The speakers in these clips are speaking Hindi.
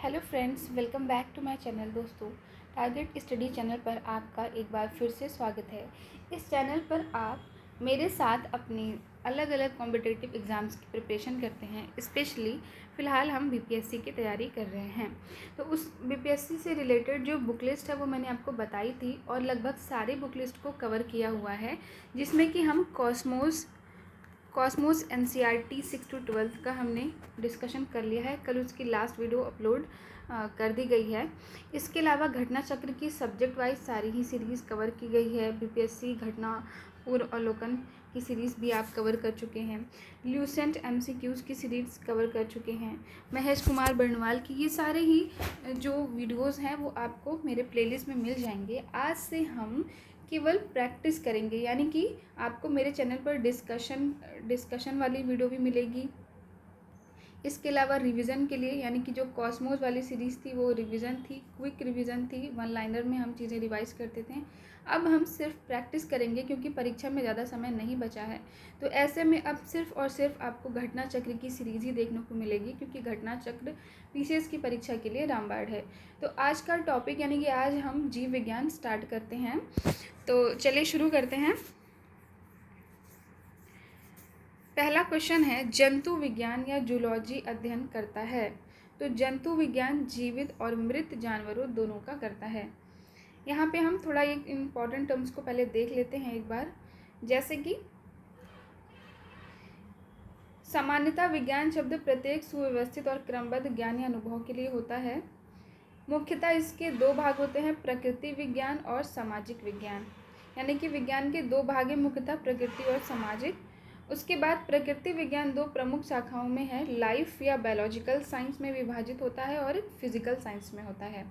Hello friends, welcome back to my channel. दोस्तों, टारगेट स्टडी चैनल पर आपका एक बार फिर से स्वागत है। इस चैनल पर आप मेरे साथ अपनी अलग अलग कॉम्पिटिटिव एग्ज़ाम्स की प्रिपरेशन करते हैं। स्पेशली फ़िलहाल हम बीपीएससी की तैयारी कर रहे हैं, तो उस बीपीएससी से रिलेटेड जो बुक लिस्ट है वो मैंने आपको बताई थी और लगभग सारे बुक लिस्ट को कवर किया हुआ है, जिसमें कि हम कॉस्मोस एनसीईआरटी 6 to 12 का हमने डिस्कशन कर लिया है। कल उसकी लास्ट वीडियो अपलोड कर दी गई है। इसके अलावा घटना चक्र की सब्जेक्ट वाइज सारी ही सीरीज़ कवर की गई है। बीपीएससी घटना पूर्व अवलोकन की सीरीज़ भी आप कवर कर चुके हैं। ल्यूसेंट एमसीक्यूज़ की सीरीज़ कवर कर चुके हैं। महेश कुमार बर्नवाल की ये सारे ही जो वीडियोज़ हैं वो आपको मेरे प्लेलिस्ट में मिल जाएंगे। आज से हम केवल प्रैक्टिस करेंगे, यानी कि आपको मेरे चैनल पर डिस्कशन वाली वीडियो भी मिलेगी। इसके अलावा रिवीजन के लिए, यानी कि जो कॉस्मोस वाली सीरीज़ थी वो रिवीजन थी, क्विक रिवीजन थी, वन लाइनर में हम चीज़ें रिवाइज करते थे। अब हम सिर्फ प्रैक्टिस करेंगे क्योंकि परीक्षा में ज़्यादा समय नहीं बचा है। तो ऐसे में अब सिर्फ और सिर्फ आपको घटना चक्र की सीरीज़ ही देखने को मिलेगी, क्योंकि घटना चक्र पीसीएस की परीक्षा के लिए रामबाण है। तो आज का टॉपिक, यानी कि आज हम जीव विज्ञान स्टार्ट करते हैं। तो चलिए शुरू करते हैं। पहला क्वेश्चन है, जंतु विज्ञान या जूलॉजी अध्ययन करता है। तो जंतु विज्ञान जीवित और मृत जानवरों दोनों का करता है। यहाँ पे हम थोड़ा एक इम्पॉर्टेंट टर्म्स को पहले देख लेते हैं एक बार। जैसे कि सामान्यतः विज्ञान शब्द प्रत्येक सुव्यवस्थित और क्रमबद्ध ज्ञान या अनुभव के लिए होता है। मुख्यतः इसके दो भाग होते हैं, प्रकृति विज्ञान और सामाजिक विज्ञान। यानी कि विज्ञान के दो भाग हैं, मुख्यतः प्रकृति और सामाजिक। उसके बाद प्रकृति विज्ञान दो प्रमुख शाखाओं में है, लाइफ या बायोलॉजिकल साइंस में विभाजित होता है और फिजिकल साइंस में होता है।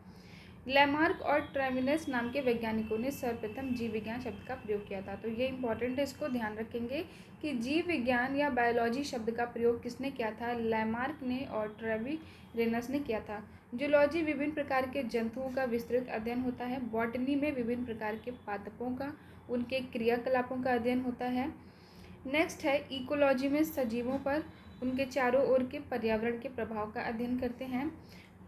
लैमार्क और ट्रेविनस नाम के वैज्ञानिकों ने सर्वप्रथम जीव विज्ञान शब्द का प्रयोग किया था। तो ये इंपॉर्टेंट है, इसको ध्यान रखेंगे कि जीव विज्ञान या बायोलॉजी शब्द का प्रयोग किसने किया था, लैमार्क ने और ट्रेविनस ने किया था। जूलॉजी विभिन्न प्रकार के जंतुओं का विस्तृत अध्ययन होता है। बॉटनी में विभिन्न प्रकार के पादपों का, उनके क्रियाकलापों का अध्ययन होता है। नेक्स्ट है इकोलॉजी में सजीवों पर उनके चारों ओर के पर्यावरण के प्रभाव का अध्ययन करते हैं।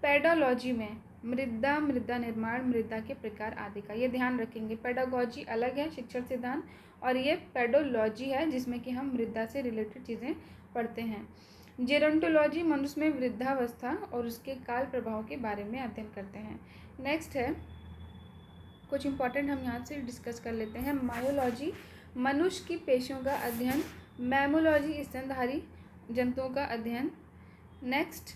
पेडोलॉजी में मृदा निर्माण, मृदा के प्रकार आदि का, ये ध्यान रखेंगे। पेडागॉजी अलग है, शिक्षण सिद्धांत, और ये पेडोलॉजी है जिसमें कि हम मृदा से रिलेटेड चीज़ें पढ़ते हैं। जेरोंटोलॉजी मनुष्य में वृद्धावस्था और उसके काल प्रभाव के बारे में अध्ययन करते हैं। नेक्स्ट है, कुछ इंपॉर्टेंट हम यहाँ से डिस्कस कर लेते हैं। मायोलॉजी मनुष्य की पेशियों का अध्ययन। मैमोलॉजी स्तनधारी जंतुओं का अध्ययन। नेक्स्ट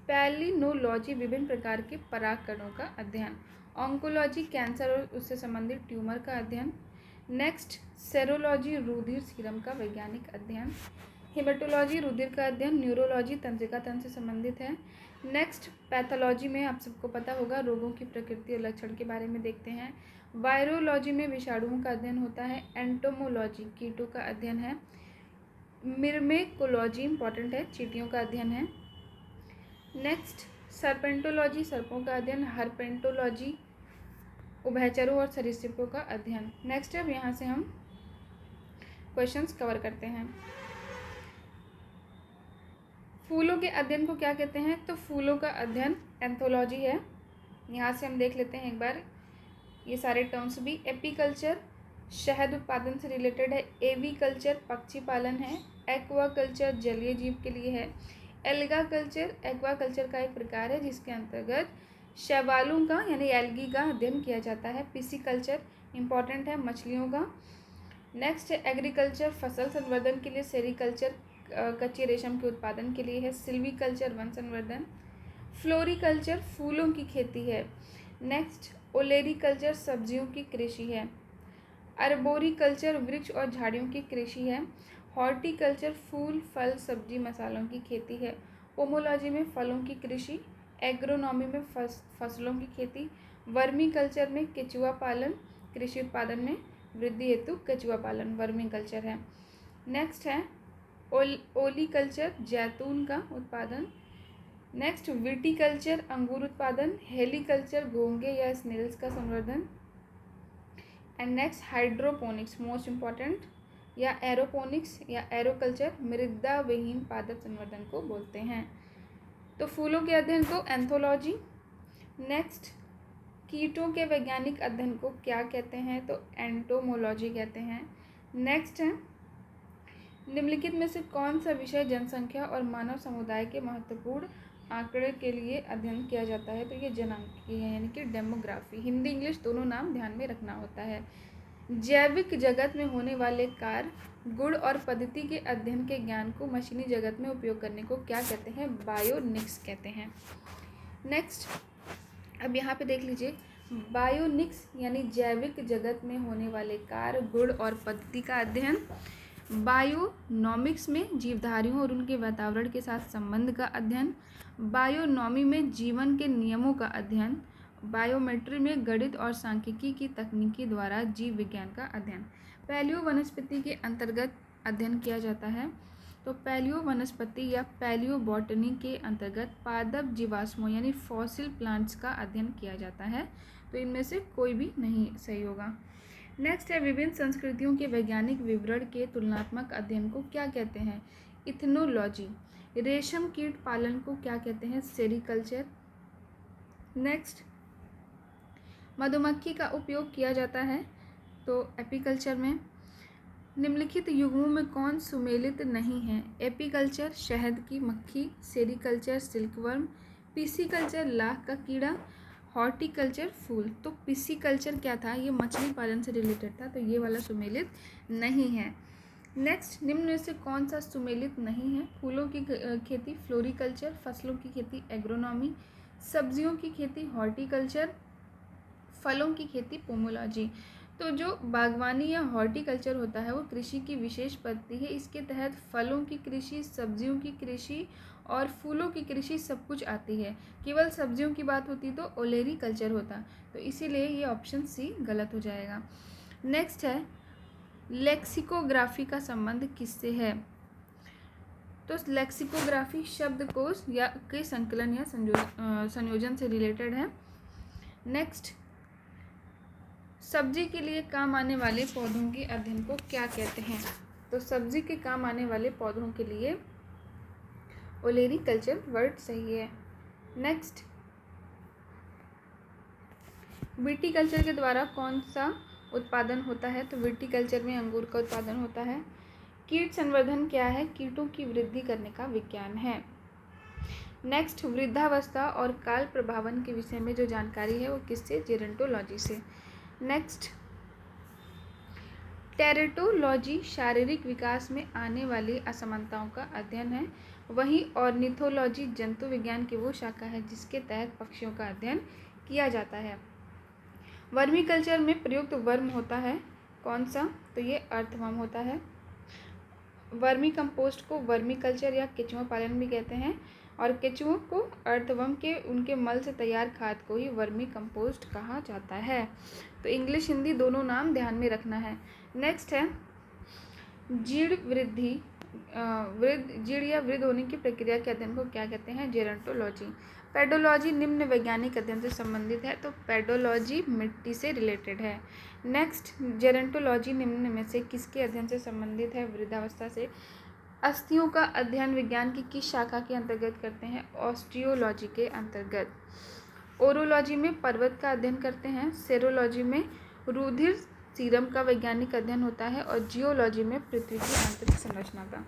पैलिनोलॉजी विभिन्न प्रकार के परागकणों का अध्ययन। ऑन्कोलॉजी कैंसर और उससे संबंधित ट्यूमर का अध्ययन। नेक्स्ट सेरोलॉजी रुधिर सीरम का वैज्ञानिक अध्ययन। हेमेटोलॉजी रुधिर का अध्ययन। न्यूरोलॉजी तंत्रिका तंत्र से संबंधित है। नेक्स्ट पैथोलॉजी में आप सबको पता होगा, रोगों की प्रकृति और लक्षण के बारे में देखते हैं। वायरोलॉजी में विषाणुओं का अध्ययन होता है। एंटोमोलॉजी कीटों का अध्ययन है। मिर्मेकोलॉजी इंपॉर्टेंट है, चींटियों का अध्ययन है। नेक्स्ट सर्पेंटोलॉजी सर्पों का अध्ययन। हर्पेंटोलॉजी उभयचरों और सरीसृपों का अध्ययन। नेक्स्ट अब यहाँ से हम क्वेश्चंस कवर करते हैं। फूलों के अध्ययन को क्या कहते हैं, तो फूलों का अध्ययन एंथोलॉजी है। यहाँ से हम देख लेते हैं एक बार ये सारे टर्म्स भी। एपीकल्चर शहद उत्पादन से रिलेटेड है। एवीकल्चर पक्षी पालन है। एक्वाकल्चर जलीय जीव के लिए है। एल्गा कल्चर एक्वाकल्चर का एक प्रकार है जिसके अंतर्गत शैवालों का यानी एल्गी का अध्ययन किया जाता है। पिसिकल्चर इंपॉर्टेंट है, मछलियों का। नेक्स्ट है एग्रीकल्चर फसल संवर्धन के लिए। सेरीकल्चर कच्चे रेशम के उत्पादन के लिए है। सिल्वीकल्चर वन संवर्धन। फ्लोरिकल्चर फूलों की खेती है। नेक्स्ट ओलेरीकल्चर सब्जियों की कृषि है। अर्बोरिकल्चर वृक्ष और झाड़ियों की कृषि है। हॉर्टिकल्चर फूल फल सब्जी मसालों की खेती है। पोमोलॉजी में फलों की कृषि। एग्रोनॉमी में फसलों की खेती। वर्मी कल्चर में केचुआ पालन, कृषि उत्पादन में वृद्धि हेतु केचुआ पालन वर्मी कल्चर है। नेक्स्ट है ओलीकल्चर जैतून का उत्पादन। नेक्स्ट विटीकल्चर अंगूर उत्पादन। हेलीकल्चर घोंगे या स्नेल्स का संवर्धन। And next hydroponics most important, या एरोपोनिक्स या एरोकल्चर मृदा विहीन पादप संवर्धन को बोलते हैं। तो फूलों के अध्ययन को एंथोलॉजी। नेक्स्ट, कीटों के वैज्ञानिक अध्ययन को क्या कहते हैं? तो एंटोमोलॉजी कहते हैं। नेक्स्ट है, निम्नलिखित में से कौन सा विषय जनसंख्या और मानव समुदाय के महत्वपूर्ण आंकड़े के लिए अध्ययन किया जाता है? तो ये जनांकी है, यानी कि डेमोग्राफी। हिंदी इंग्लिश दोनों नाम ध्यान में रखना होता है। जैविक जगत में होने वाले कार्य, गुण और पद्धति के अध्ययन के ज्ञान को मशीनी जगत में उपयोग करने को क्या कहते हैं? बायोनिक्स कहते हैं। नेक्स्ट, अब यहाँ पे देख लीजिए, बायोनिक्स यानी जैविक जगत में होने वाले कार्य, गुण और पद्धति का अध्ययन। बायोनॉमिक्स में जीवधारियों और उनके वातावरण के साथ संबंध का अध्ययन। बायोनॉमी में जीवन के नियमों का अध्ययन। बायोमेट्री में गणित और सांख्यिकी की तकनीकी द्वारा जीव विज्ञान का अध्ययन। पैलियो वनस्पति के अंतर्गत अध्ययन किया जाता है। तो पैलियो वनस्पति या पैलियो बॉटनी के अंतर्गत पादप जीवाश्मों यानी फॉसिल प्लांट्स का अध्ययन किया जाता है। तो इनमें से कोई भी नहीं सही होगा। नेक्स्ट है, विभिन्न संस्कृतियों के वैज्ञानिक विवरण के तुलनात्मक अध्ययन को क्या कहते हैं? इथनोलॉजी। रेशम कीट पालन को क्या कहते हैं? सेरिकल्चर। नेक्स्ट, मधुमक्खी का उपयोग किया जाता है तो एपीकल्चर में। निम्नलिखित युग्मों में कौन सुमेलित नहीं है? एपीकल्चर शहद की मक्खी, सेरिकल्चर सिल्कवर्म, पिसीकल्चर लाख का कीड़ा, हॉर्टिकल्चर फूल। तो पिसीकल्चर क्या था? ये मछली पालन से रिलेटेड था, तो ये वाला सुमेलित नहीं है। नेक्स्ट, निम्न में से कौन सा सुमेलित नहीं है? फूलों की खेती फ्लोरिकल्चर, फसलों की खेती एग्रोनॉमी, सब्जियों की खेती हॉर्टिकल्चर, फलों की खेती पोमोलॉजी। तो जो बागवानी या हॉर्टिकल्चर होता है वो कृषि की विशेष पद्धति है। इसके तहत फलों की कृषि, सब्जियों की कृषि और फूलों की कृषि सब कुछ आती है। केवल सब्जियों की बात होती तो ओलेरी कल्चर होता, तो इसीलिए ये ऑप्शन सी गलत हो जाएगा। नेक्स्ट है, लेक्सिकोग्राफी का संबंध किससे है? तो लेक्सिकोग्राफी शब्दकोश या के संकलन या संयोजन से रिलेटेड है। नेक्स्ट, सब्जी के लिए काम आने वाले पौधों के अध्ययन को क्या कहते हैं? तो सब्जी के काम आने वाले पौधों के लिए ओलेरी कल्चर वर्ड सही है। नेक्स्ट, विटीकल्चर के द्वारा कौन सा उत्पादन होता है? तो विटीकल्चर में अंगूर का उत्पादन होता है। कीट संवर्धन क्या है? कीटों की वृद्धि करने का विज्ञान है। नेक्स्ट, वृद्धावस्था और काल प्रभावन के विषय में जो जानकारी है वो किससे? जेरंटोलॉजी से। नेक्स्ट, टेरेटोलॉजी शारीरिक विकास में आने वाली असमानताओं का अध्ययन है। वहीं ऑर्निथोलॉजी जंतु विज्ञान की वो शाखा है जिसके तहत पक्षियों का अध्ययन किया जाता है। वर्मी कल्चर में प्रयुक्त वर्म होता है कौन सा? तो ये अर्थवर्म होता है। वर्मी कंपोस्ट को वर्मी कल्चर या केचुआ पालन भी कहते हैं, और केचुओं को अर्थवर्म के उनके मल से तैयार खाद को ही वर्मी कंपोस्ट कहा जाता है। तो इंग्लिश हिंदी दोनों नाम ध्यान में रखना है। नेक्स्ट है, जीड़ वृद्धि जीड़ या वृद्ध होने की प्रक्रिया के अध्ययन को क्या कहते हैं? जेरंटोलॉजी। पेडोलॉजी निम्न वैज्ञानिक अध्ययन से संबंधित है, तो पेडोलॉजी मिट्टी से रिलेटेड है। नेक्स्ट, जेरंटोलॉजी निम्न में से किसके अध्ययन से संबंधित है? वृद्धावस्था से। अस्थियों का अध्ययन विज्ञान की किस शाखा के अंतर्गत करते हैं? ऑस्टियोलॉजी के अंतर्गत। ओरोलॉजी में पर्वत का अध्ययन करते हैं। सेरोलॉजी में रुधिर सीरम का वैज्ञानिक अध्ययन होता है, और जियोलॉजी में पृथ्वी की आंतरिक संरचना का।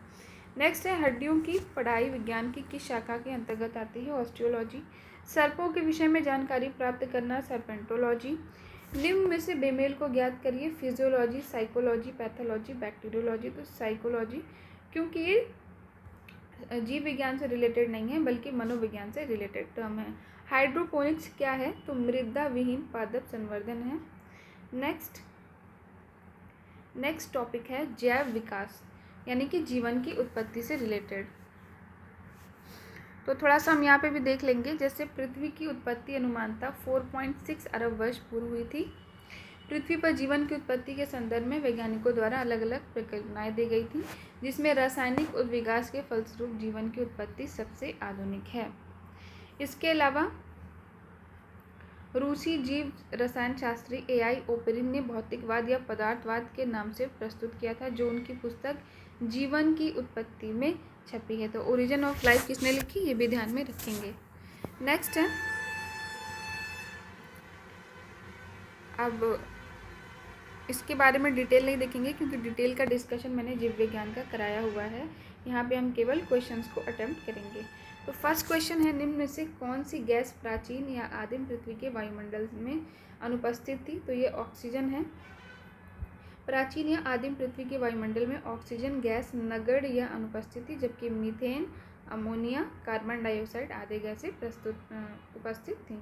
नेक्स्ट है, हड्डियों की पढ़ाई विज्ञान की किस शाखा के अंतर्गत आती है? ऑस्टियोलॉजी। सर्पों के विषय में जानकारी प्राप्त करना सर्पेंटोलॉजी। निम्न में से बेमेल को ज्ञात करिए? Physiology, psychology, pathology, bacteriology. तो साइकोलॉजी, क्योंकि ये जीव विज्ञान से रिलेटेड नहीं है बल्कि मनोविज्ञान से रिलेटेड टर्म है। हाइड्रोपोनिक्स क्या है? तो मृदा विहीन पादप संवर्धन है। नेक्स्ट टॉपिक है जैव विकास, यानी कि जीवन की उत्पत्ति से रिलेटेड। तो थोड़ा सा हम यहाँ पे भी देख लेंगे। जैसे पृथ्वी की उत्पत्ति अनुमानतः 4.6 अरब वर्ष पूर्व हुई थी। पृथ्वी पर जीवन की उत्पत्ति के संदर्भ में वैज्ञानिकों द्वारा अलग अलग परिकल्पनाएं दी गई थी, जिसमें रासायनिक विकास के फलस्वरूप जीवन की उत्पत्ति सबसे आधुनिक है। इसके अलावा रूसी जीव रसायन शास्त्री AI ओपेरिन ने भौतिकवाद या पदार्थवाद के नाम से प्रस्तुत किया था, जो उनकी पुस्तक जीवन की उत्पत्ति में छपी है। तो ओरिजिन ऑफ लाइफ किसने लिखी, ये भी ध्यान में रखेंगे। नेक्स्ट है, अब इसके बारे में डिटेल नहीं देखेंगे क्योंकि डिटेल का डिस्कशन मैंने जीव विज्ञान का कराया हुआ है। यहाँ पे हम केवल क्वेश्चंस को अटेम्प्ट करेंगे। तो फर्स्ट क्वेश्चन है, निम्न में से कौन सी गैस प्राचीन या आदिम पृथ्वी के वायुमंडल में अनुपस्थित थी। तो ये ऑक्सीजन है। प्राचीन या आदिम पृथ्वी के वायुमंडल में ऑक्सीजन गैस नगण्य या अनुपस्थित थी, जबकि मीथेन, अमोनिया, कार्बन डाइऑक्साइड आदि गैसें उपस्थित थीं।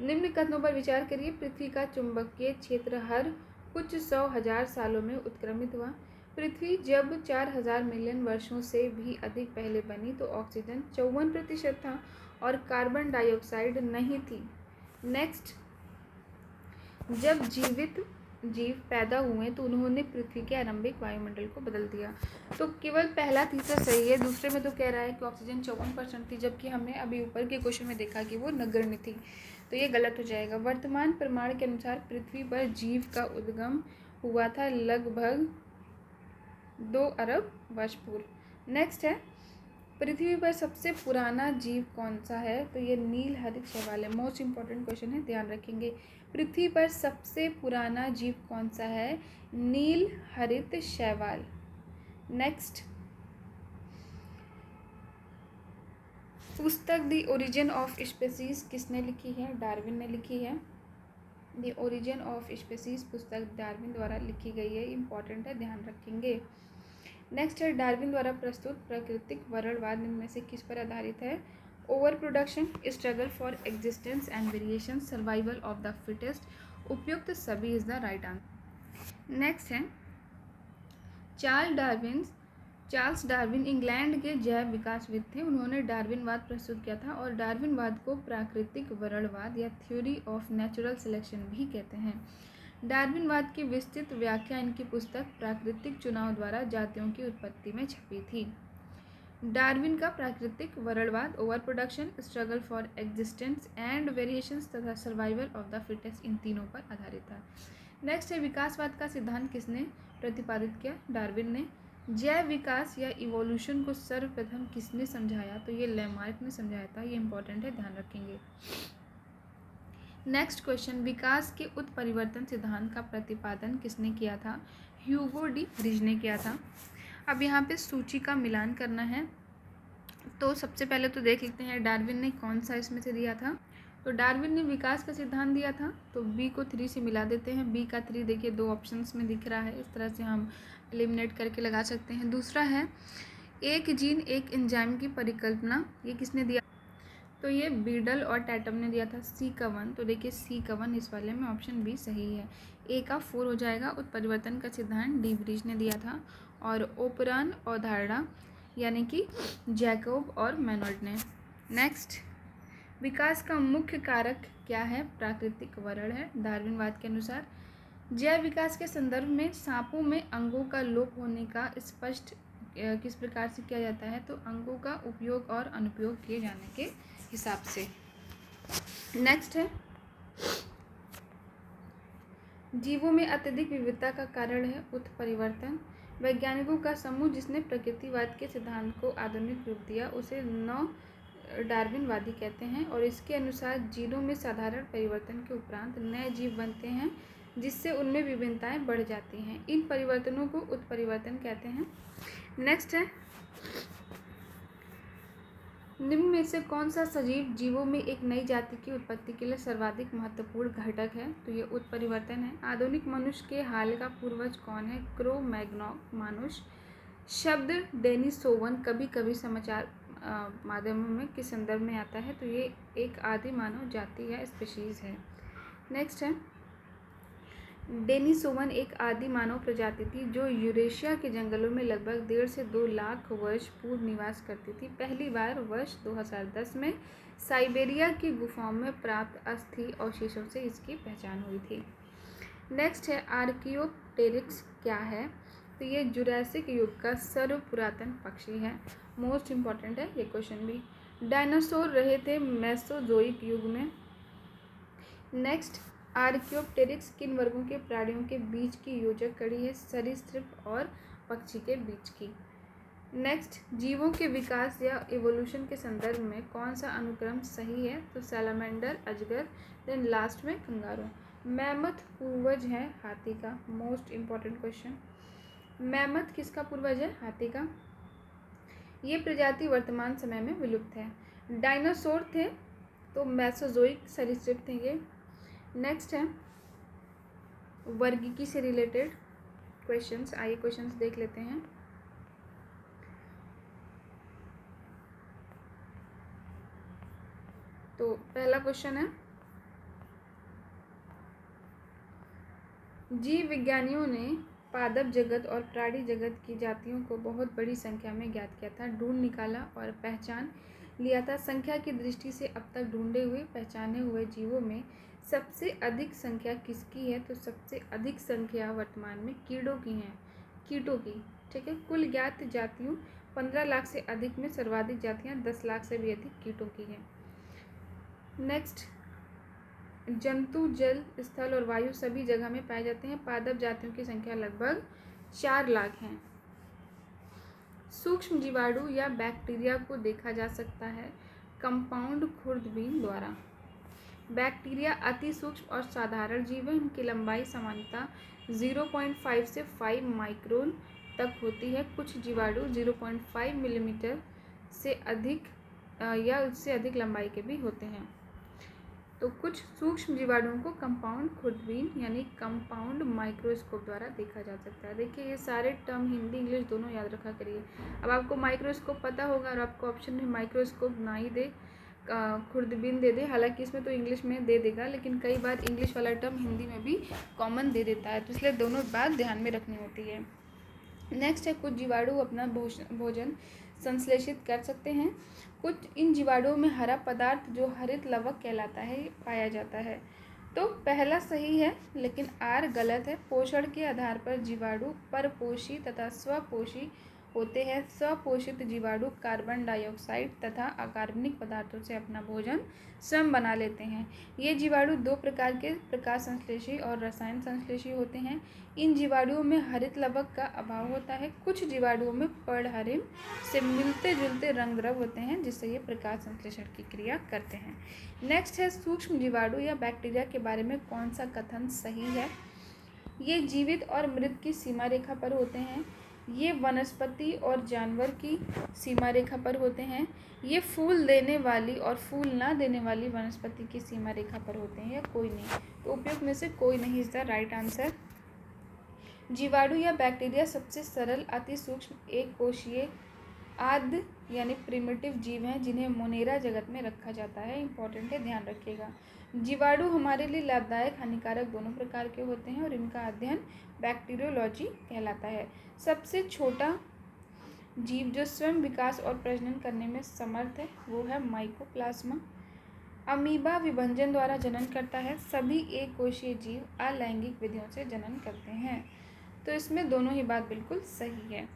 निम्न कथनों पर विचार करिए। पृथ्वी का चुंबकीय क्षेत्र हर कुछ 100,000 सालों में उत्क्रमित हुआ। पृथ्वी जब 4,000 मिलियन वर्षों से भी अधिक पहले बनी तो ऑक्सीजन 54% था और कार्बन डाइऑक्साइड नहीं थी। नेक्स्ट, जब जीवित जीव पैदा हुए तो उन्होंने पृथ्वी के आरंभिक वायुमंडल को बदल दिया। तो केवल पहला तीसरा सही है, दूसरे में तो कह रहा है कि ऑक्सीजन 54% थी, जबकि हमने अभी ऊपर के क्वेश्चन में देखा कि वो नगण्य थी, तो ये गलत हो जाएगा। वर्तमान प्रमाण के अनुसार पृथ्वी पर जीव का उद्गम हुआ था लगभग 2 अरब वर्ष पूर्व। नेक्स्ट है, पृथ्वी पर सबसे पुराना जीव कौन सा है। तो ये नील हरित शैवाल है। मोस्ट इंपॉर्टेंट क्वेश्चन है, ध्यान रखेंगे। पृथ्वी पर सबसे पुराना जीव कौन सा है, नील हरित शैवाल। नेक्स्ट, पुस्तक द ओरिजिन ऑफ स्पीसीज किसने लिखी है, डार्विन ने लिखी है। द ओरिजिन ऑफ स्पीसीज पुस्तक डार्विन द्वारा लिखी गई है, इंपॉर्टेंट है, ध्यान रखेंगे। नेक्स्ट है, डार्विन द्वारा प्रस्तुत प्राकृतिक वरणवाद निम्न में से किस पर आधारित है। Over production, struggle for existence and variation, survival of the fittest. उपयुक्त सभी is the right answer. Next है, चार्ल्स डार्विन इंग्लैंड के जैव विकासविद थे। उन्होंने डार्विनवाद प्रस्तुत किया था और डार्विनवाद को प्राकृतिक वरणवाद या थ्योरी ऑफ नेचुरल सिलेक्शन भी कहते हैं। डार्विनवाद की विस्तृत व्याख्या इनकी पुस्तक प्राकृतिक चुनाव द्वारा जातियों की उत्पत्ति में छपी थी। डार्विन का प्राकृतिक वरणवाद overproduction, struggle for existence and variations तथा सर्वाइवल ऑफ द फिटेस्ट, इन तीनों पर आधारित था। नेक्स्ट है, विकासवाद का सिद्धांत किसने प्रतिपादित किया, डार्विन ने। जैव विकास या इवोल्यूशन को सर्वप्रथम किसने समझाया। तो ये लैमार्क ने समझाया था, ये इंपॉर्टेंट है, ध्यान रखेंगे। नेक्स्ट क्वेश्चन, विकास के उत्परिवर्तन सिद्धांत का प्रतिपादन किसने किया था, ह्यूगो डी ब्रिज ने किया था। अब यहाँ पे सूची का मिलान करना है, तो सबसे पहले तो देख लेते हैं डार्विन ने कौन सा इसमें से दिया था। तो डार्विन ने विकास का सिद्धांत दिया था, तो बी को 3 से मिला देते हैं। बी का 3 देखिए 2 ऑप्शंस में दिख रहा है, इस तरह से हम एलिमिनेट करके लगा सकते हैं। दूसरा है, एक जीन एक एंजाइम की परिकल्पना, ये किसने दिया। तो ये बीडल और टैटम ने दिया था। सी का 1, तो देखिए सी का 1 इस वाले में ऑप्शन बी सही है। ए का 4 हो जाएगा। उत्परिवर्तन का सिद्धांत डी ब्रिज ने दिया था। और ओपरान अवधारणा यानी कि जैकोब और मैनोल्ड ने। नेक्स्ट, विकास का मुख्य कारक क्या है, प्राकृतिक वर्ण है डार्विनवाद के अनुसार। जैव विकास के संदर्भ में सांपों में अंगों का लोप होने का स्पष्ट किस प्रकार से किया जाता है। तो अंगों का उपयोग और अनुपयोग किए जाने के हिसाब से। नेक्स्ट है, जीवों में अत्यधिक विविधता का कारण है उत्परिवर्तन। वैज्ञानिकों का समूह जिसने प्रकृतिवाद के सिद्धांत को आधुनिक रूप दिया उसे नव डार्विनवादी कहते हैं और इसके अनुसार जीनों में साधारण परिवर्तन के उपरांत नए जीव बनते हैं जिससे उनमें विभिन्नताएं बढ़ जाती हैं। इन परिवर्तनों को उत्परिवर्तन कहते हैं। नेक्स्ट है, निम्न में से कौन सा सजीव जीवों में एक नई जाति की उत्पत्ति के लिए सर्वाधिक महत्वपूर्ण घटक है। तो ये उत्परिवर्तन है। आधुनिक मनुष्य के हाल का पूर्वज कौन है, क्रो मैग्नॉक मानुष। शब्द डेनिसोवन कभी कभी समाचार माध्यमों में किस संदर्भ में आता है। तो ये एक आदि मानव जाति या स्पीशीज है। नेक्स्ट है, डेनिसोवन एक आदि मानव प्रजाति थी जो यूरेशिया के जंगलों में लगभग 1.5 से 2 लाख वर्ष पूर्व निवास करती थी। पहली बार वर्ष 2010 में साइबेरिया की गुफाओं में प्राप्त अस्थि अवशेषों से इसकी पहचान हुई थी। नेक्स्ट है, आर्कियोप्टेरिक्स क्या है। तो ये जुरासिक युग का सर्वपुरातन पक्षी है। मोस्ट इम्पॉर्टेंट है ये क्वेश्चन भी। डायनासोर रहे थे मेसोजोइक युग में। नेक्स्ट, आर्कियोप्टेरिक्स किन वर्गों के प्राणियों के बीच की योजक कड़ी है, सरीसृप और पक्षी के बीच की। नेक्स्ट, जीवों के विकास या इवोल्यूशन के संदर्भ में कौन सा अनुक्रम सही है? तो सैलामेंडर, अजगर, देन लास्ट में कंगारू। मैमथ पूर्वज है हाथी का। मोस्ट इम्पॉर्टेंट क्वेश्चन, मैमथ किसका पूर्वज है? हाथी का। ये प्रजाति वर्तमान समय में विलुप्त है। डायनासोर थे तो मेसोजोइक सरीसृप थे ये। नेक्स्ट है वर्गीकी से रिलेटेड क्वेश्चंस। आइए क्वेश्चंस देख लेते हैं। तो पहला क्वेश्चन है, जीव विज्ञानियों ने पादप जगत और प्राणी जगत की जातियों को बहुत बड़ी संख्या में ज्ञात किया था, ढूंढ निकाला और पहचान लिया था। संख्या की दृष्टि से अब तक ढूंढे हुए पहचाने हुए जीवों में सबसे अधिक संख्या किसकी है? तो सबसे अधिक संख्या वर्तमान में कीड़ों की है, कीटों की। ठीक है, कुल ज्ञात जातियों 15 लाख से अधिक में सर्वाधिक जातियां 10 लाख से भी अधिक कीटों की हैं। नेक्स्ट, जंतु जल, स्थल और वायु सभी जगह में पाए जाते हैं। पादप जातियों की संख्या लगभग 4 लाख है। सूक्ष्म जीवाणु या बैक्टीरिया को देखा जा सकता है कंपाउंड खुर्दबीन द्वारा। बैक्टीरिया अति सूक्ष्म और साधारण जीव है। इनकी लंबाई सामान्यतः 0.5 से 5 माइक्रोन तक होती है। कुछ जीवाणु 0.5 मिलीमीटर से अधिक या उससे अधिक लंबाई के भी होते हैं। तो कुछ सूक्ष्म जीवाणुओं को कंपाउंड खुर्दबीन यानी कंपाउंड माइक्रोस्कोप द्वारा देखा जा सकता है। देखिए ये सारे टर्म हिंदी इंग्लिश दोनों याद रखा करिए। अब आपको माइक्रोस्कोप पता होगा और आपको ऑप्शन में माइक्रोस्कोप ना ही दे, खुर्दबीन दे दे, हालांकि इसमें तो इंग्लिश में दे देगा, लेकिन कई बार इंग्लिश वाला टर्म हिंदी में भी कॉमन दे देता है, तो इसलिए दोनों बात ध्यान में रखनी होती है। नेक्स्ट है, कुछ जीवाणु अपना भोजन संश्लेषित कर सकते हैं। कुछ इन जीवाणुओं में हरा पदार्थ जो हरित लवक कहलाता है पाया जाता है। तो पहला सही है लेकिन आर गलत है। पोषण के आधार पर जीवाणु परपोषी तथा स्वपोषी होते हैं। स्वपोषित जीवाणु कार्बन डाइऑक्साइड तथा अकार्बनिक पदार्थों से अपना भोजन स्वयं बना लेते हैं। ये जीवाणु दो प्रकार के प्रकाश संश्लेषी और रसायन संश्लेषी होते हैं। इन जीवाणुओं में हरित लवक का अभाव होता है। कुछ जीवाणुओं में पर्णहरित से मिलते जुलते रंग द्रव होते हैं जिससे ये प्रकाश संश्लेषण की क्रिया करते हैं। नेक्स्ट है, सूक्ष्म जीवाणु या बैक्टीरिया के बारे में कौन सा कथन सही है? ये जीवित और मृत की सीमा रेखा पर होते हैं। ये वनस्पति और जानवर की सीमा रेखा पर होते हैं। ये फूल देने वाली और फूल ना देने वाली वनस्पति की सीमा रेखा पर होते हैं या कोई नहीं। तो उपयुक्त में से कोई नहीं इज द राइट आंसर। जीवाणु या बैक्टीरिया सबसे सरल अति सूक्ष्म एक कोशीय आद्य यानी प्रिमिटिव जीव हैं जिन्हें मोनेरा जगत में रखा जाता है। इंपॉर्टेंट है, ध्यान रखिएगा। जीवाणु हमारे लिए लाभदायक हानिकारक दोनों प्रकार के होते हैं और इनका अध्ययन बैक्टीरियोलॉजी कहलाता है। सबसे छोटा जीव जो स्वयं विकास और प्रजनन करने में समर्थ है वो है माइकोप्लाज्मा। अमीबा विभंजन द्वारा जनन करता है। सभी एक कोशीय जीव अलैंगिक विधियों से जनन करते हैं। तो इसमें दोनों ही बात बिल्कुल सही है।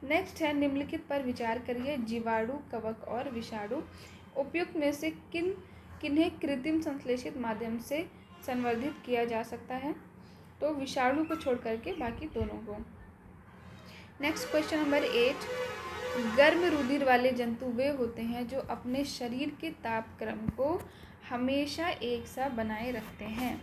नेक्स्ट है, निम्नलिखित पर विचार करिए। जीवाणु, कवक और विषाणु उपयुक्त में से किन्हें कृत्रिम संश्लेषित माध्यम से संवर्धित किया जा सकता है? तो विषाणु को छोड़ करके बाकी दोनों को। नेक्स्ट क्वेश्चन नंबर 8, गर्म रुधिर वाले जंतु वे होते हैं जो अपने शरीर के तापक्रम को हमेशा एक सा बनाए रखते हैं।